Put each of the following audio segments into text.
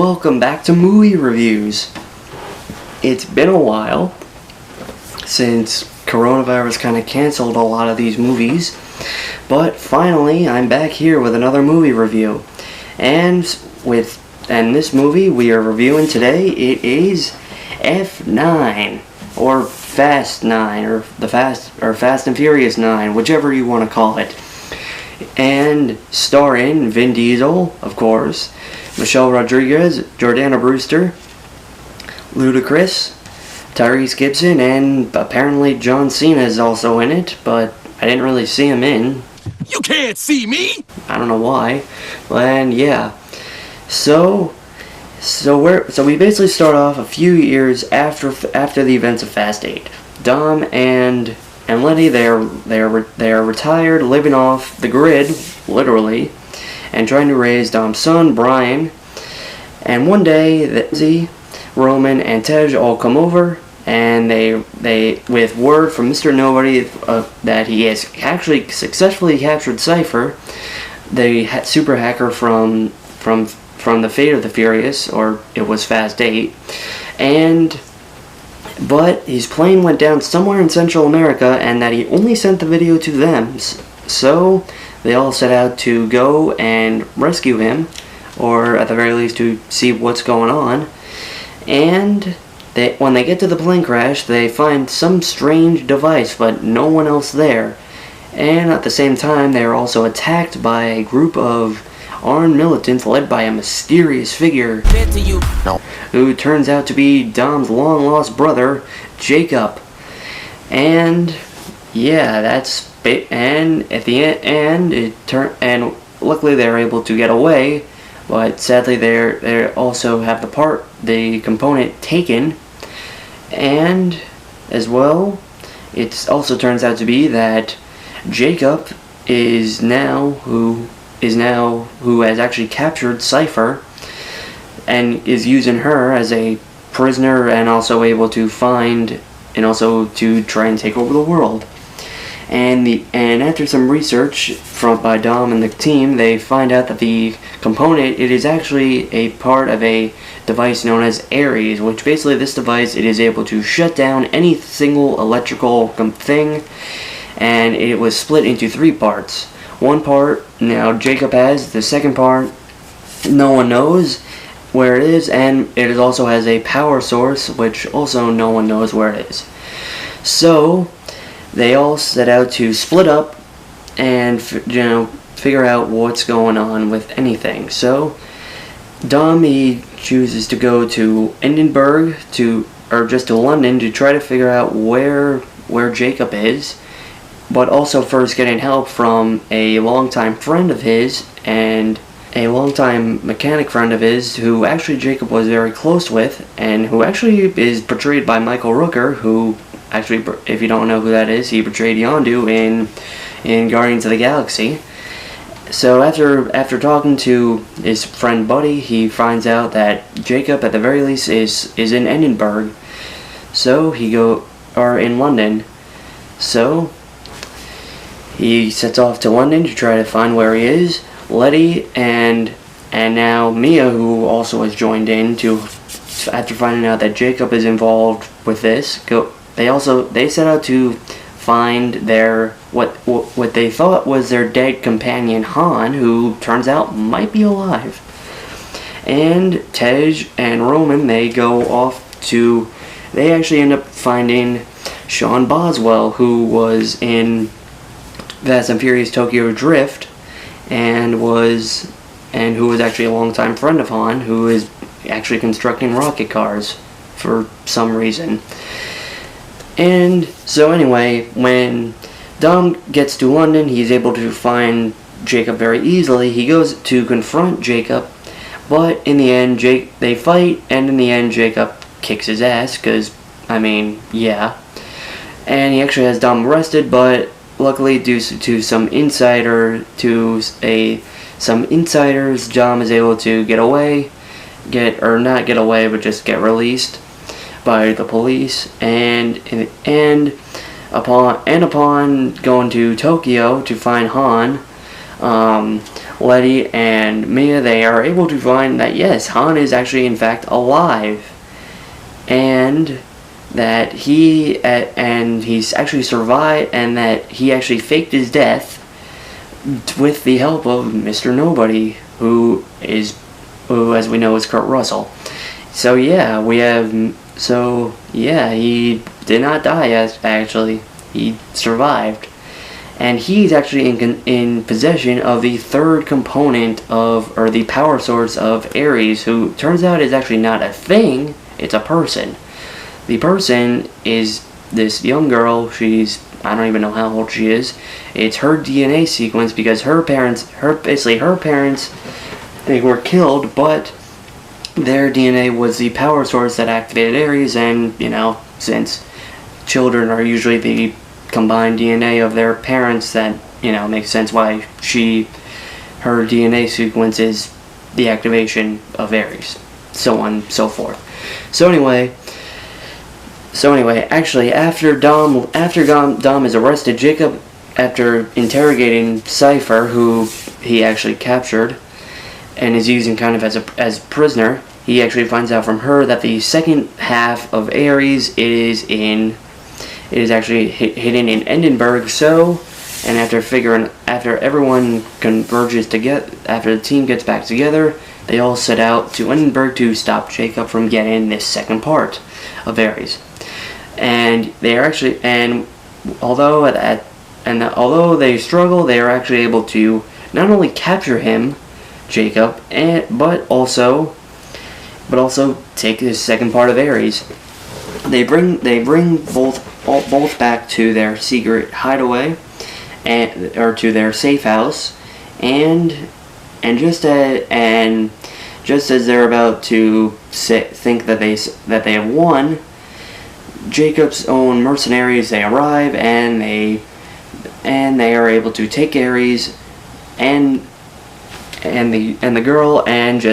welcome back to Movie Reviews. It's been a while since coronavirus kind of canceled a lot of these movies, but finally I'm back here with another movie review. And this movie we are reviewing today, it is F9 or Fast 9 or Fast and Furious 9, whichever you want to call it. And starring Vin Diesel, of course, Michelle Rodriguez, Jordana Brewster, Ludacris, Tyrese Gibson, and apparently John Cena is also in it, but I didn't really see him in. You can't see me! I don't know why. And yeah. So we basically start off a few years after the events of Fast 8. Dom and Letty, they are retired, living off the grid, literally, and trying to raise Dom's son, Brian. And one day, Zee, Roman, and Tej all come over, and they with word from Mr. Nobody that he has actually successfully captured Cypher, the super hacker from the Fate of the Furious, or it was Fast 8, but his plane went down somewhere in Central America, and that he only sent the video to them. So they all set out to go and rescue him, or at the very least to see what's going on. And when they get to the plane crash, they find some strange device, but no one else there. And at the same time, they are also attacked by a group of armed militants led by a mysterious figure who turns out to be Dom's long-lost brother, Jacob. And yeah, and at the end, and luckily they're able to get away, but sadly they also have the component taken. And as well, it also turns out to be that Jacob who has actually captured Cypher and is using her as a prisoner, and also able to find and also to try and take over the world. And after some research by Dom and the team, they find out that the component, it is actually a part of a device known as Ares, which basically this device, it is able to shut down any single electrical thing, and it was split into 3 parts. One part now Jacob has, the second part no one knows where it is, and it also has a power source which also no one knows where it is. So they all set out to split up and figure out what's going on with anything. So Dom, he chooses to go to Edinburgh or just to London to try to figure out where Jacob is, but also first getting help from a longtime friend of his and a longtime mechanic friend of his who actually Jacob was very close with, and who actually is portrayed by Michael Rooker, who actually, if you don't know who that is, he portrayed Yondu in Guardians of the Galaxy. So after talking to his friend Buddy, he finds out that Jacob at the very least is in Edinburgh. So in London. So he sets off to London to try to find where he is. Letty and now Mia, who also has joined in after finding out that Jacob is involved with this, they set out to find their what they thought was their dead companion Han, who turns out might be alive. And Tej and Roman, they actually end up finding Sean Boswell, who was in Fast and Furious Tokyo Drift, and who was actually a longtime friend of Han, who is actually constructing rocket cars for some reason. And so anyway, when Dom gets to London, he's able to find Jacob very easily. He goes to confront Jacob, but in the end, they fight, and in the end, Jacob kicks his ass, because, yeah. And he actually has Dom arrested, but luckily, due to some insiders, Dom is able to not get away, but just get released by the police. And upon going to Tokyo to find Han, Letty and Mia, they are able to find that yes, Han is actually in fact alive, and that he's actually survived, and that he actually faked his death with the help of Mr. Nobody, who, as we know, is Kurt Russell. So yeah, he did not die. Actually, he survived. And he's actually in possession of the third component or the power source of Ares, who turns out is actually not a thing, it's a person. The person is this young girl. I don't even know how old she is. It's her DNA sequence, because her parents, they were killed, but their DNA was the power source that activated Ares, and, since children are usually the combined DNA of their parents, that makes sense why her DNA sequence is the activation of Ares, so on and so forth. So anyway, actually, after Dom is arrested, Jacob, after interrogating Cypher, who he actually captured and is using kind of as a prisoner, he actually finds out from her that the second half of Ares is actually hidden in Edinburgh. So, and after everyone converges together, after the team gets back together, they all set out to Edinburgh to stop Jacob from getting this second part of Ares. And although they struggle, they are actually able to not only capture him, Jacob, but also take this second part of Ares. They bring both back to their secret hideaway, or to their safe house, and just as they're about to think that they have won, Jacob's own mercenaries, they arrive, and they are able to take Ares and the girl, and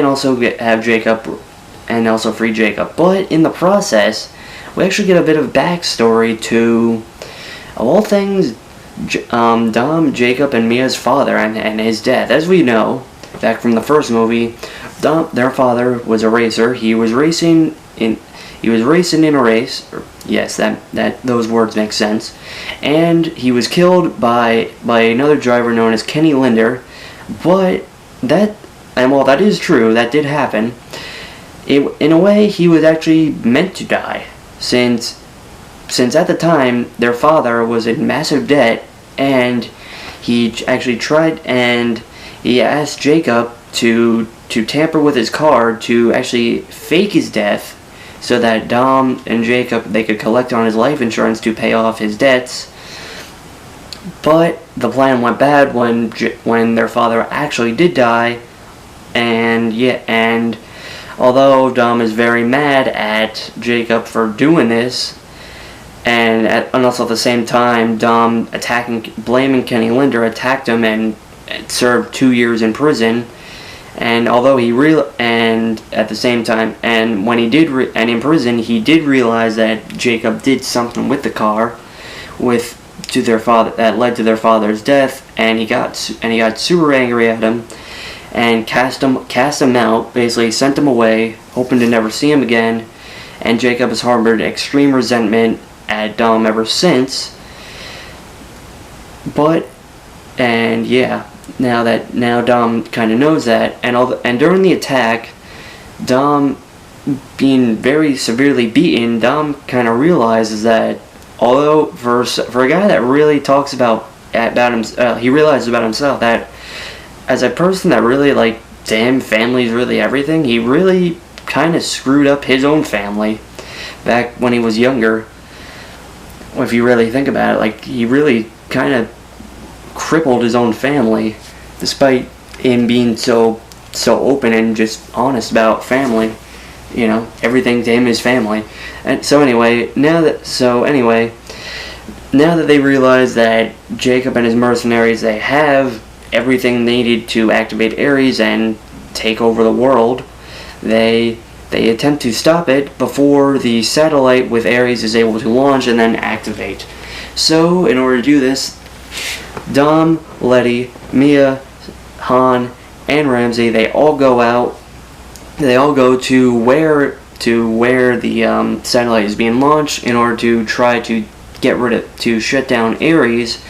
also have Jacob, and also free Jacob. But in the process, we actually get a bit of backstory to, of all things, Dom, Jacob, and Mia's father, and his death. As we know, back from the first movie, their father was a racer. He was racing in a race. Yes, that those words make sense. And he was killed by another driver known as Kenny Linder. But while that is true, that did happen, in a way, he was actually meant to die, since at the time their father was in massive debt, and he actually tried, and he asked Jacob to tamper with his car to actually fake his death, so that Dom and Jacob, they could collect on his life insurance to pay off his debts. But the plan went bad when their father actually did die, and although Dom is very mad at Jacob for doing this, and also at the same time, Dom blaming Kenny Linder, attacked him and served 2 years in prison. And although at the same time, and when he did, and in prison, he did realize that Jacob did something with the car, that led to their father's death, and he got super angry at him, and cast him out, basically sent him away, hoping to never see him again. And Jacob has harbored extreme resentment at Dom ever since. Now Dom kind of knows that, and during the attack, Dom being very severely beaten, Dom kind of realizes that, although for a guy that really talks about himself, he realizes about himself that as a person that really, to him, family is really everything. He really kind of screwed up his own family back when he was younger. If you really think about it, he really kind of crippled his own family, despite him being so open and just honest about family. Everything to him is family. And now that they realize that Jacob and his mercenaries, they have everything needed to activate Ares and take over the world, they attempt to stop it before the satellite with Ares is able to launch and then activate. So, in order to do this, Dom, Letty, Mia, Han, and Ramsey, they all go out. They all go to where the satellite is being launched in order to try to to shut down Ares,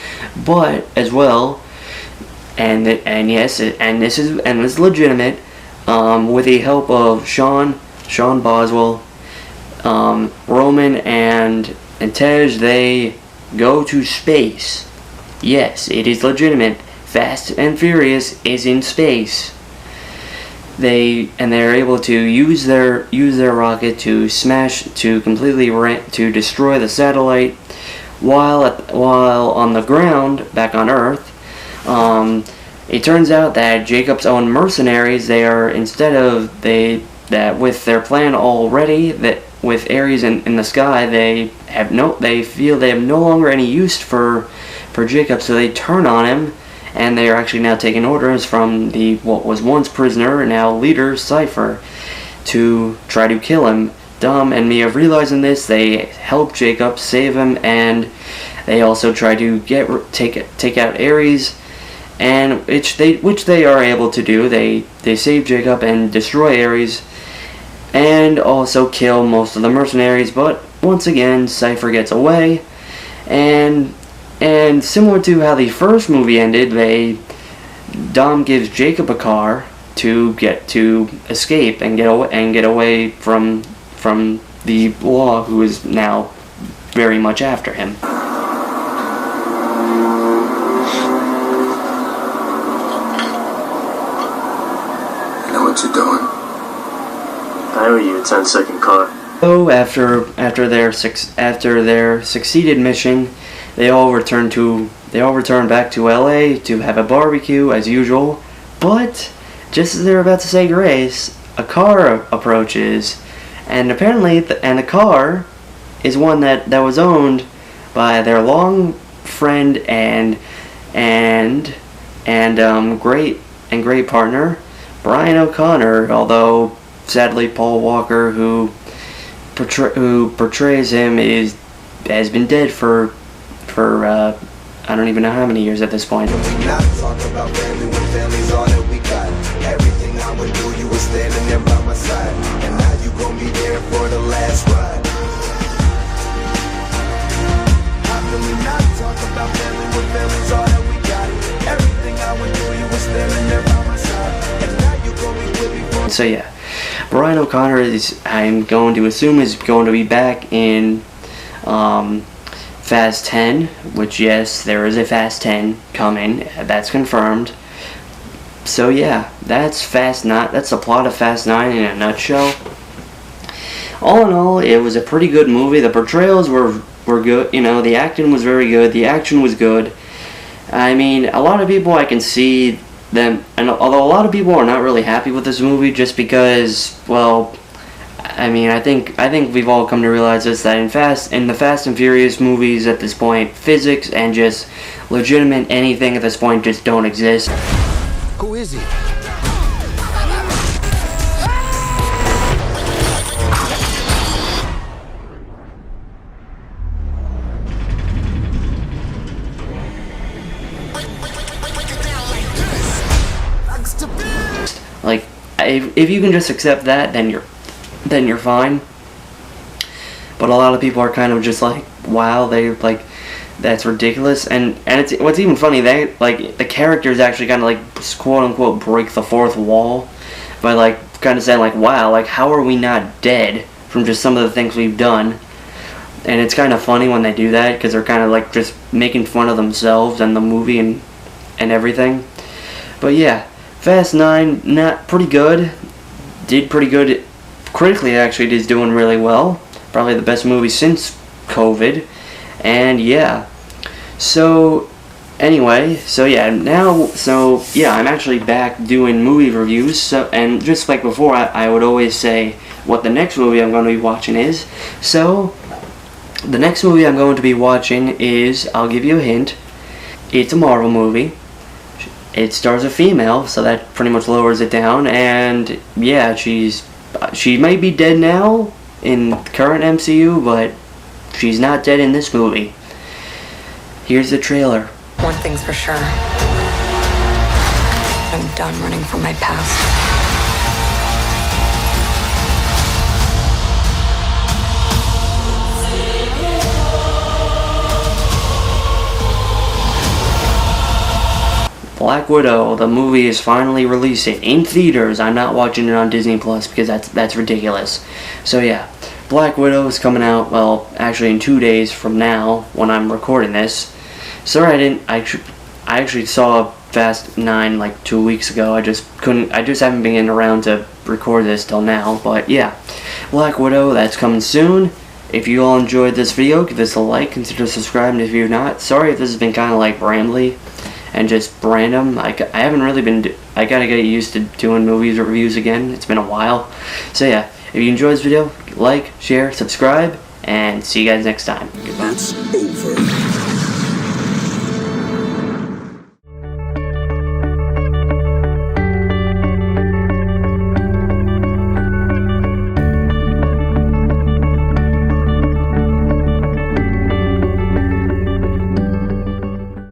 but as well, and this is legitimate, with the help of Sean Boswell, Roman, and Tej, they go to space. Yes, it is legitimate. Fast and Furious is in space. They're able to use their rocket to completely destroy the satellite, while on the ground back on Earth. It turns out that Jacob's own mercenaries, with their plan already, that with Ares in the sky, they feel they have no longer any use for Jacob, so they turn on him. And they are actually now taking orders from what was once prisoner, now leader, Cypher, to try to kill him. Dom and Mia, realizing this, they help Jacob, save him, and they also try to take out Ares, and which they are able to do. They save Jacob and destroy Ares, and also kill most of the mercenaries. But once again, Cypher gets away, and similar to how the first movie ended, Dom gives Jacob a car to escape and get away from the law, who is now very much after him. You know what you're doing? I owe you a 10-second car. So after their succeeded mission, they all return back to LA to have a barbecue as usual. But just as they're about to say grace, a car approaches, and apparently the car is one that was owned by their long friend and great partner, Brian O'Connor. Although sadly, Paul Walker, who portrays him, has been dead for I don't even know how many years at this point. Not talk about family when family's all that we got. Everything I would do, you were standing there by my side, and now you gon' be there for the last ride. How can we not talk about family when family's all that we got? Everything I would do, you were standing there by my side, and now you gon' be with me for. So yeah, Brian O'Connor I'm going to assume is going to be back in Fast 10, which, yes, there is a Fast 10 coming. That's confirmed. So yeah, that's the plot of Fast 9 in a nutshell. All in all, it was a pretty good movie. The portrayals were good. The acting was very good. The action was good. I mean, a lot of people, I can see them, and although a lot of people are not really happy with this movie, just because, well, I mean, I think we've all come to realize this, that in the Fast and Furious movies at this point, physics and just legitimate anything at this point just don't exist. Who is he? Like, if you can just accept that, then you're fine. But a lot of people are kind of just like, wow, that's ridiculous. And what's even funny, the characters actually kind of like, quote unquote, break the fourth wall by like kind of saying like, wow, like, how are we not dead from just some of the things we've done? And it's kind of funny when they do that, because they're kind of like just making fun of themselves and the movie and everything. But yeah, Fast 9, not pretty good. Did pretty good critically, actually. It is doing really well. Probably the best movie since COVID. And yeah. So anyway, I'm actually back doing movie reviews. So, and just like before, I would always say what the next movie I'm going to be watching is. So the next movie I'm going to be watching is, I'll give you a hint, it's a Marvel movie. It stars a female, so that pretty much lowers it down. And yeah, she may be dead now in current MCU, but she's not dead in this movie. Here's the trailer. One thing's for sure. I'm done running from my past. Black Widow, the movie is finally releasing in theaters. I'm not watching it on Disney Plus because that's ridiculous. So yeah, Black Widow is coming out, well, actually in 2 days from now when I'm recording this. Sorry I actually saw Fast 9 like 2 weeks ago. I just haven't been getting around to record this till now. But yeah, Black Widow, that's coming soon. If you all enjoyed this video, give this a like, consider subscribing if you're not. Sorry if this has been kind of like rambly and just random. I haven't really been, I gotta get used to doing movies reviews again. It's been a while. So yeah, if you enjoyed this video, like, share, subscribe, and see you guys next time. Goodbye. It's over.